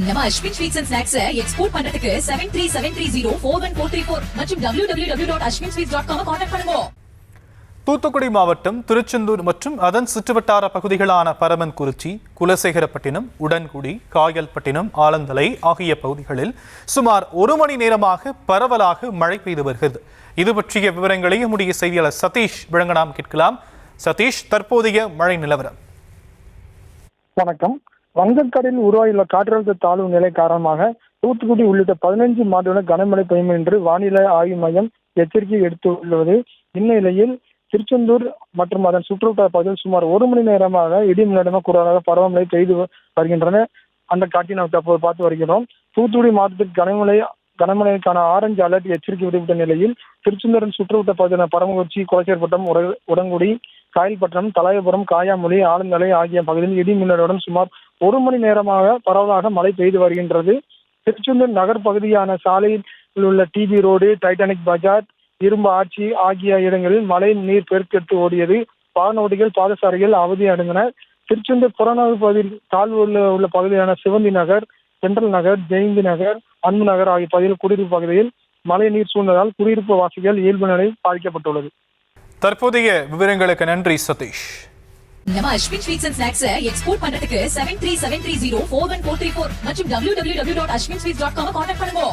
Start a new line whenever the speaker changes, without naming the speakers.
நம்ம Ashwin sweets and snacks export பண்றதுக்கு 7373041434 மற்றும் www.ashwinsweets.com கான்டாக்ட் பண்ணுங்க.
தூத்துக்குடி மாவட்டம் திருச்செந்தூர் மற்றும் அதன் சுற்றுவட்டார பகுதிகளான பரமன்குறிச்சி, குலசேகரப்பட்டினம், உடன்குடி, காயல்பட்டினம், ஆலந்தலை ஆகிய பகுதிகளில் சுமார் 1 மணி நேரமாக பரவலாக மழை பெய்து வருகிறது. இது பற்றிய விவரங்களை நம்முடைய செய்தியாளர் சதீஷ் வழங்க நாம் கேட்கலாம். சதீஷ், தற்போதைய மழை நிலவரம்.
வங்கக்கடலில் உருவாகியுள்ள காற்றழுத்த தாழ்வு நிலை காரணமாக தூத்துக்குடி உள்ளிட்ட 15 மாவட்டங்களில் கனமழை பெய்யும் என்று வானிலை ஆய்வு மையம் எச்சரிக்கை எடுத்துள்ளது. இந்நிலையில் திருச்செந்தூர் மற்றும் அதன் சுற்றுவட்டார பகுதியில் சுமார் 1 மணி நேரமாக இடி மின்னலுடன் கூடுதலாக பருவமழை பெய்து வருகின்றன. அந்த காட்சியை நாம் தற்போது பார்த்து வருகிறோம். தூத்துக்குடி மாவட்டத்தில் கனமழைக்கான ஆரஞ்சு அலர்ட் எச்சரிக்கை விடுவிட்ட நிலையில் திருச்செந்தூரின் சுற்றுவட்ட பகுதியான பரமக்குறிச்சி, குலசேகரப்பட்டினம், உடன்குடி, காயல்பட்டினம், தலையபுரம், காயாமொழி, ஆலந்தலை ஆகிய பகுதியில் இடி மின்னலுடன் சுமார் 1 மணி நேரமாக பரவலாக மழை பெய்து வருகின்றது. திருச்செந்தூர் நகர் பகுதியான சாலையில் உள்ள டிபி ரோடு, டைட்டானிக் பஜார், இரும்பு ஆட்சி ஆகிய இடங்களில் மழை நீர் பெருக்கெடுத்து ஓடியது. வாகன ஓட்டிகள், பாதசாரிகள் அவதி அடைந்தனர். திருச்செந்தூர் புறநகர் பகுதியில் தாழ்வு உள்ள பகுதியான சிவந்தி நகர், சென்ட்ரல் நகர், ஜெயந்தி நகர், அன்பு நகர் ஆகிய பகுதியில் குடியிருப்பு பகுதியில் மழை நீர் சூழ்ந்ததால் குடியிருப்பு வாசிகள் இயல்பு நிலை பாதிக்கப்பட்டுள்ளது.
தற்போதைய விவரங்களுக்கு நன்றி சதீஷ்.
நம்ம Ashwin sweets and snacks export பண்றதுக்கு 7373041434 மற்றும் www.ashwinsweets.com கான்டாக்ட் பண்ணுங்க.